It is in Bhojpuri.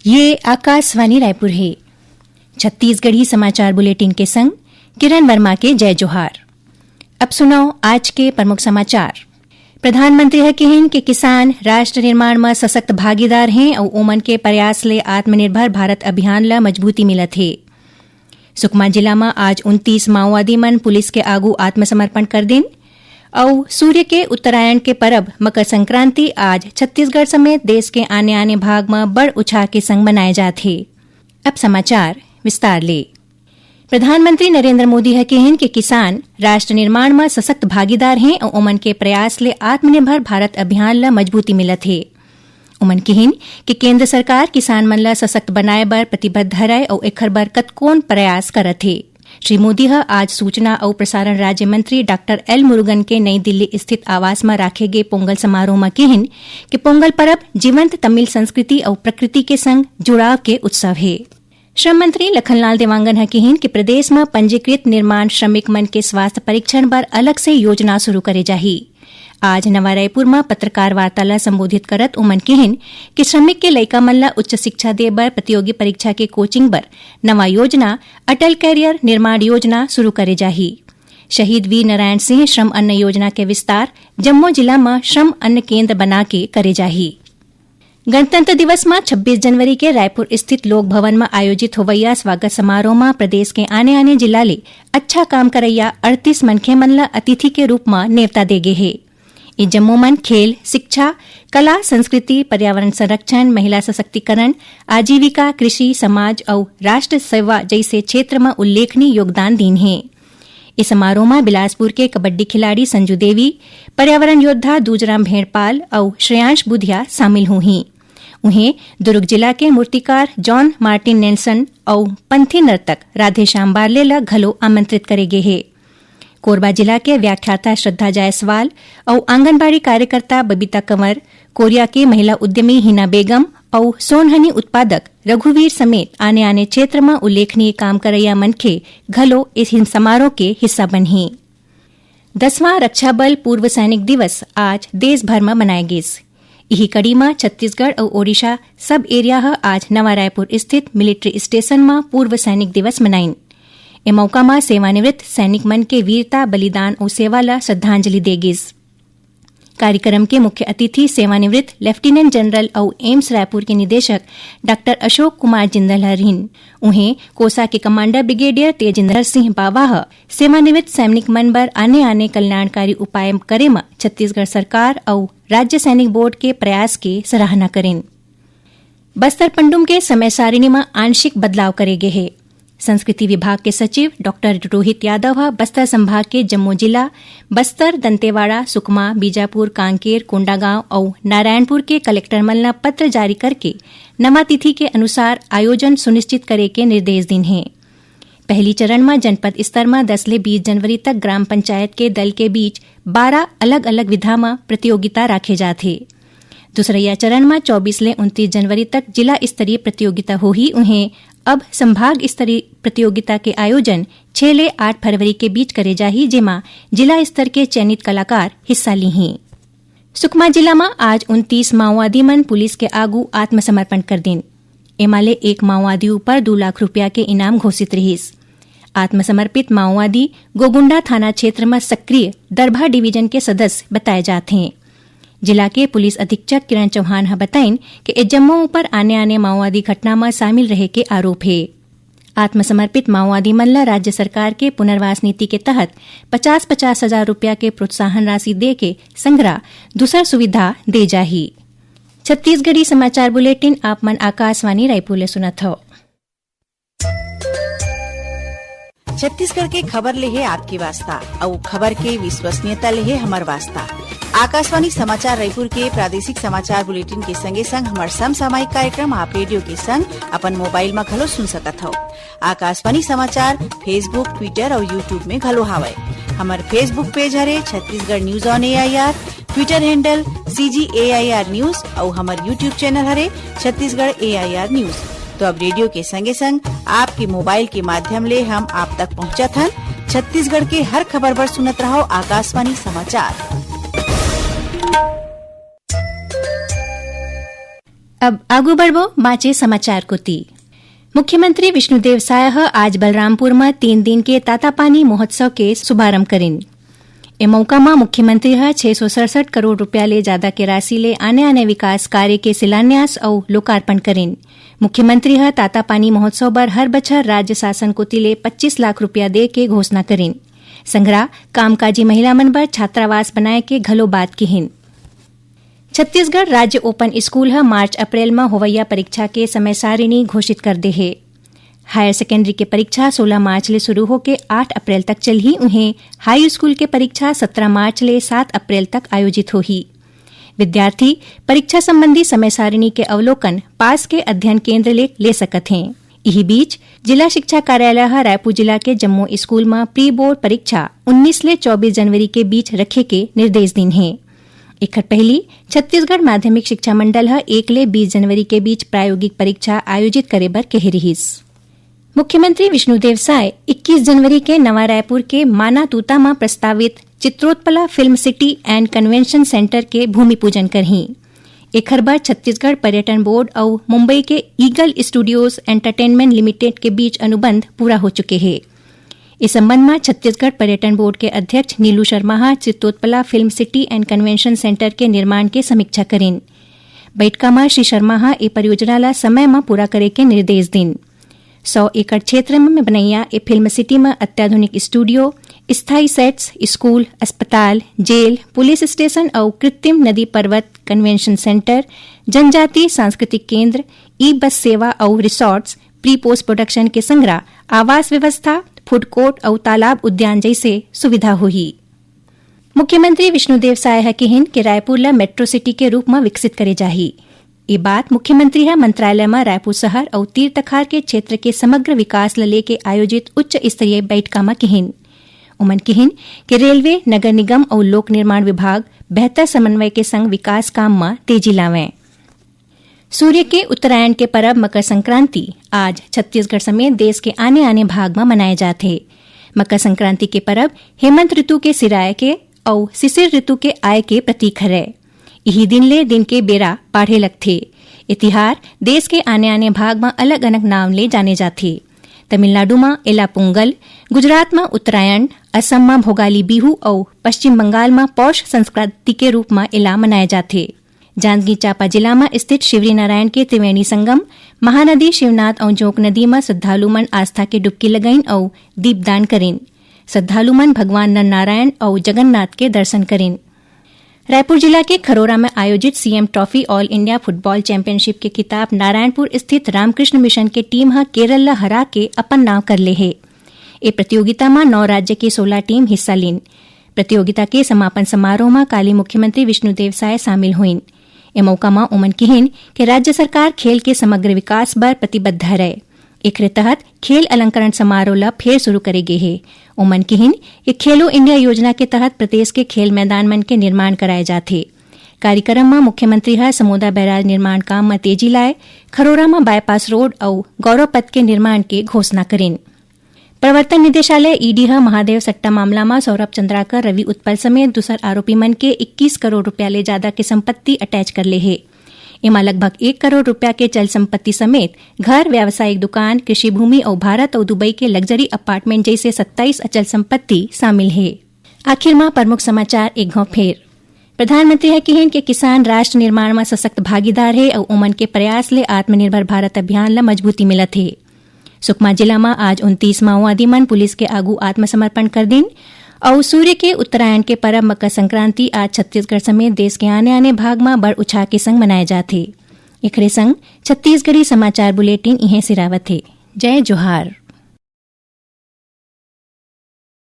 ये आकाशवाणी रायपुर है। छत्तीसगढ़ी समाचार बुलेटिन के संग किरण वर्मा के जय जोहार। अब सुनाओ आज के प्रमुख समाचार। प्रधानमंत्री ह कहिन कि किसान राष्ट्र निर्माण में सशक्त भागीदार हैं और ओमन के प्रयास ले आत्मनिर्भर भारत अभियान ला मजबूती मिलत है। सुकमा जिला में आज 29 माओवादी मन पुलिस के आगू आत्मसमर्पण कर दिन और सूर्य के उत्तरायण के परब मकर संक्रांति आज छत्तीसगढ़ समेत देश के आने आने भाग में बड़ उत्साह के संग मनाए जाते। अब समाचार विस्तार ले। प्रधानमंत्री नरेंद्र मोदी है कहिन कि किसान राष्ट्र निर्माण में सशक्त भागीदार हैं और ओमन के प्रयास ले आत्मनिर्भर भारत अभियान ला मजबूती मिलत है। ओमन कहिन कि केंद्र सरकार किसान मन ला सशक्त बनाए बर प्रतिबद्ध हरय और एखर बर कतकोन प्रयास करत है। श्री मोदी आज सूचना और प्रसारण राज्य मंत्री डॉक्टर एल मुरुगन के नई दिल्ली स्थित आवास में राखे गए पोंगल समारोह में कहिन कि पोंगल पर्व जीवंत तमिल संस्कृति और प्रकृति के संग जुड़ाव के उत्सव है। श्रम मंत्री लखनलाल देवांगन है कहिन कि प्रदेश में पंजीकृत निर्माण श्रमिक मन के स्वास्थ्य परीक्षण पर अलग से योजना शुरू करे जाही। आज नवा रायपुर में पत्रकार वार्ता ला संबोधित करत उमन कहिन कि श्रमिक के लइका मन ला उच्च शिक्षा दे बर प्रतियोगी परीक्षा के कोचिंग बर नवा योजना अटल कैरियर निर्माण योजना शुरू करे जाही। शहीद वीर नारायण सिंह श्रम अन्न योजना के विस्तार जम्मू जिला में श्रम अन्न केंद्र बना के करे जाही। गणतंत्र दिवस में 26 जनवरी के रायपुर स्थित लोक भवन में आयोजित होवैया स्वागत समारोह में प्रदेश के आने आने जिला ले अच्छा काम करैया 38 मनखे मन ला अतिथि के रूप में नेवता देगे है। ये जम्मू मन खेल, शिक्षा, कला, संस्कृति, पर्यावरण संरक्षण, महिला सशक्तिकरण, आजीविका, कृषि, समाज और राष्ट्र सेवा जैसे क्षेत्र में उल्लेखनीय योगदान दीन है। इस समारोह में बिलासपुर के कबड्डी खिलाड़ी संजू देवी, पर्यावरण योद्धा दूजराम भेड़पाल और श्रेयांश बुधिया शामिल हुई। उन्हें दुर्ग जिला के मूर्तिकार जॉन मार्टिन नेल्सन और पंथी नर्तक राधेश्याम बारले ला घलो आमंत्रित करेगे है। कोरबा जिला के व्याख्याता श्रद्धा जायसवाल और आंगनबाड़ी कार्यकर्ता बबीता कंवर, कोरिया के महिला उद्यमी हिना बेगम और सोनहनी उत्पादक रघुवीर समेत आने आने क्षेत्र में उल्लेखनीय काम करैया मनखे घलो इस समारोह के हिस्सा बनी। 10वां रक्षा बल पूर्व सैनिक दिवस आज देश भर में मनाया गया। यही कड़ी में छत्तीसगढ़ और ओडिशा सब एरिया आज नवा रायपुर स्थित मिलिट्री स्टेशन में पूर्व सैनिक दिवस मनाइन। ए मौका में सेवानिवृत्त सैनिक मन के वीरता, बलिदान और सेवा ला श्रद्धांजलि देगिस। कार्यक्रम के मुख्य अतिथि सेवानिवृत्त लेफ्टिनेंट जनरल और एम्स रायपुर के निदेशक डॉक्टर अशोक कुमार जिंदल हरिन। उन्हें कोसा के कमांडर ब्रिगेडियर तेजिंदर सिंह बावा सेवानिवृत्त सैनिक मन बर आने आने कल्याणकारी उपाय करे में छत्तीसगढ़ सरकार और राज्य सैनिक बोर्ड के प्रयास के सराहना करें। बस्तर पंडुम के समय सारिणी में आंशिक बदलाव करेगे है। संस्कृति विभाग के सचिव डॉक्टर रोहित यादव बस्तर संभाग के जम्मू जिला बस्तर, दंतेवाड़ा, सुकमा, बीजापुर, कांकेर, कोंडागांव और नारायणपुर के कलेक्टर मन ला पत्र जारी करके नवा तिथि के अनुसार आयोजन सुनिश्चित करे के निर्देश दिन हैं। पहली चरण में जनपद स्तर में 10 ले 20 जनवरी तक ग्राम पंचायत के दल के बीच 12 अलग अलग विधा में प्रतियोगिता राखे जाते। दूसरा चरण में 24 ले 29 जनवरी तक जिला स्तरीय प्रतियोगिता होही। उन्हें अब संभाग स्तरीय प्रतियोगिता के आयोजन 6 ले 8 फरवरी के बीच करे जाही, जेमा जिला स्तर के चयनित कलाकार हिस्सा ली हैं। सुकमा जिला में आज 29 माओवादी मन पुलिस के आगू आत्मसमर्पण कर दिन। एमाले एक माओवादी ऊपर 2 लाख रुपया के इनाम घोषित रहीस। आत्मसमर्पित माओवादी गोगुंडा थाना क्षेत्र में सक्रिय दरभा डिवीजन के सदस्य बताए जाते हैं। जिला के पुलिस अधीक्षक किरण चौहान बताइन कि जम्मू ऊपर आने आने माओवादी घटना में शामिल रहे के आरोप है। आत्मसमर्पित माओवादी मन ला राज्य सरकार के पुनर्वास नीति के तहत 50-50 हजार रुपया के प्रोत्साहन राशि दे के संग्रह दूसर सुविधा दे जाही। छत्तीसगढ़ी समाचार बुलेटिन आप मन आकाशवाणी रायपुर ले सुनत हो। छत्तीसगढ़ के खबर ले है आपकी वास्ता और खबर के विश्वसनीयता ले है हमार वास्ता। आकाशवाणी समाचार रायपुर के प्रादेशिक समाचार बुलेटिन के संगे संग हमार समसामयिक कार्यक्रम आप रेडियो के संग अपन मोबाइल में घलो सुन सकत हो। आकाशवाणी समाचार फेसबुक, ट्विटर और यूट्यूब में घलो हावय। हमार फेसबुक पेज हरे Chhattisgarh news on AIR, Twitter handle CGAIR news और हमार यूट्यूब चैनल हरे छत्तीसगढ़ AIR न्यूज। तो अब रेडियो के संगे संग आपके मोबाइल के माध्यम ले हम आप तक पहुंचत हन। छत्तीसगढ़ के हर खबर पर सुनत रहो आकाशवाणी समाचार। अब आगू बढ़बो बाचे समाचार को ती। मुख्यमंत्री विष्णुदेव साय आज बलरामपुर में 3 दिन के तातापानी महोत्सव के शुभारंभ करिन। ए मौका में मुख्यमंत्री 667 करोड़ रुपया ले ज्यादा के राशि ले आने विकास कार्य के शिलान्यास और लोकार्पण करिन। मुख्यमंत्री तातापानी महोत्सव पर हर बछर राज्य शासन को तिले 25 लाख रुपया दे के घोषणा करिन। संग्रह कामकाजी महिला मन पर छात्रावास बनाए के घलो बात किहिन। छत्तीसगढ़ राज्य ओपन स्कूल मार्च अप्रैल में होवैया परीक्षा के समय सारिणी घोषित कर दे है। हायर सेकेंडरी के परीक्षा 16 मार्च ले शुरू होकर 8 अप्रैल तक चलही। उन्हें हाई स्कूल के परीक्षा 17 मार्च ले 7 अप्रैल तक आयोजित होही। विद्यार्थी परीक्षा संबंधी समय सारिणी के अवलोकन पास के अध्ययन केंद्र ले सकत हैं। यही बीच जिला शिक्षा कार्यालय रायपुर जिला के जम्मू स्कूल में प्री बोर्ड परीक्षा 19 ले 24 जनवरी के बीच रखे के निर्देश दिन हैं। एक पहली छत्तीसगढ़ माध्यमिक शिक्षा मंडल 1 ले 20 जनवरी के बीच प्रायोगिक परीक्षा आयोजित करे बर कह रहीस। मुख्यमंत्री विष्णुदेव साय 21 जनवरी के नवा रायपुर के माना तूता में प्रस्तावित Chitrotpala film city and convention centre के भूमि पूजन करही। एक बार छत्तीसगढ़ पर्यटन बोर्ड और मुंबई के ईगल स्टूडियोज एंटरटेनमेंट लिमिटेड के बीच अनुबंध पूरा हो चुके हैं। इस संबंध में छत्तीसगढ़ पर्यटन बोर्ड के अध्यक्ष Neelu Sharma Chitrotpala film city and convention centre के निर्माण के समीक्षा करें। बैठका में श्री शर्मा ए परियोजना ला समय में पूरा करे के निर्देश दिन। 100 एकड़ क्षेत्र में बनैया ए फिल्म सिटी में अत्याधुनिक स्टूडियो, स्थायी सेट्स, स्कूल, अस्पताल, जेल, पुलिस स्टेशन और कृत्रिम नदी पर्वत, कन्वेंशन सेंटर, जनजातीय सांस्कृतिक केंद्र, ई बस सेवा और रिसोर्ट्स, प्री पोस्ट प्रोडक्शन के संग्रह, आवास व्यवस्था, फूड कोर्ट और तालाब उद्यान जैसे सुविधा हुई। मुख्यमंत्री विष्णुदेव साय कहन कि रायपुर ला मेट्रो सिटी के रूप में विकसित करे जाही। ये बात मुख्यमंत्री मंत्रालय में रायपुर शहर और तीर्थखार के क्षेत्र के समग्र विकास ले के आयोजित उच्च स्तरीय बैठका में कहन। उमन कहन कि रेलवे, नगर निगम और लोक निर्माण विभाग बेहतर समन्वय के संग विकास काम में तेजी लावें। सूर्य के उत्तरायण के पर्व मकर संक्रांति आज छत्तीसगढ़ समेत देश के आने भाग में मनाए जाते। मकर संक्रांति के पर्व हेमंत ऋतु के सिराय के और शिशिर ऋतु के आय के प्रतीक है। यही दिन ले दिन के बेरा पाढ़े लगथे। इतिहार देश के आने भाग में अलग अलग नाम ले जाने जाते। तमिलनाडु में एला पोंगल, गुजरात में उत्तरायण, असम में भोगाली बिहू और पश्चिम बंगाल में पौष संस्कृति के रूप में एला मनाए जाते। जांजगीर चांपा जिला में स्थित शिवरी नारायण के त्रिवेणी संगम, महानदी शिवनाथ और जोंक नदी में श्रद्धालु मन आस्था के डुबकी लगाइन और दीपदान करें। श्रद्धालु मन भगवान नर नारायण और जगन्नाथ के दर्शन करें। रायपुर जिला के खरोरा में आयोजित CM trophy all India football championship के खिताब नारायणपुर स्थित रामकृष्ण मिशन के टीम केरल ला हरा के अपन नाव कर ले है। ये प्रतियोगिता में 9 राज्य की 16 टीम हिस्सा लीन। प्रतियोगिता के समापन समारोह में काली मुख्यमंत्री विष्णुदेव साय शामिल हुईन। ए मौका में उमन कहन कि राज्य सरकार खेल के समग्र विकास पर प्रतिबद्ध है। एक तहत खेल अलंकरण समारोह ला फिर शुरू करेगे है। उमन कहन कि खेलो इंडिया योजना के तहत प्रदेश के खेल मैदान मन के निर्माण कराए जाते। कार्यक्रम में मुख्यमंत्री समोदा बैराज निर्माण काम में तेजी लाए, खरोरा में बाईपास रोड और गौरव पथ के निर्माण के घोषणा करें। प्रवर्तन निदेशालय ईडी महादेव सट्टा मामला में सौरभ चंद्राकर, रवि उत्पल समेत दूसर आरोपी मन के 21 करोड़ रुपया ले ज्यादा के संपत्ति अटैच कर ले है। इमा लगभग 1 करोड़ रुपया के चल संपत्ति समेत घर, व्यावसायिक दुकान, कृषि भूमि और भारत और दुबई के लग्जरी अपार्टमेंट जैसे 27 अचल संपत्ति शामिल है। आखिर में प्रमुख समाचार एक घौ फेर। प्रधानमंत्री कहन के किसान राष्ट्र निर्माण में सशक्त भागीदार है और उमन के प्रयास ले आत्मनिर्भर भारत अभियान ला मजबूती मिलत है। सुकमा जिला में आज 29 माओवादी मन पुलिस के आगू आत्मसमर्पण कर दिन और सूर्य के उत्तरायण के पर्व मकर संक्रांति आज छत्तीसगढ़ समेत देश के आने भाग में बड़ उत्साह के संग मनाए जाते। एकरे संग छत्तीसगढ़ी समाचार बुलेटिन इहें सिरावत है। जय जोहार।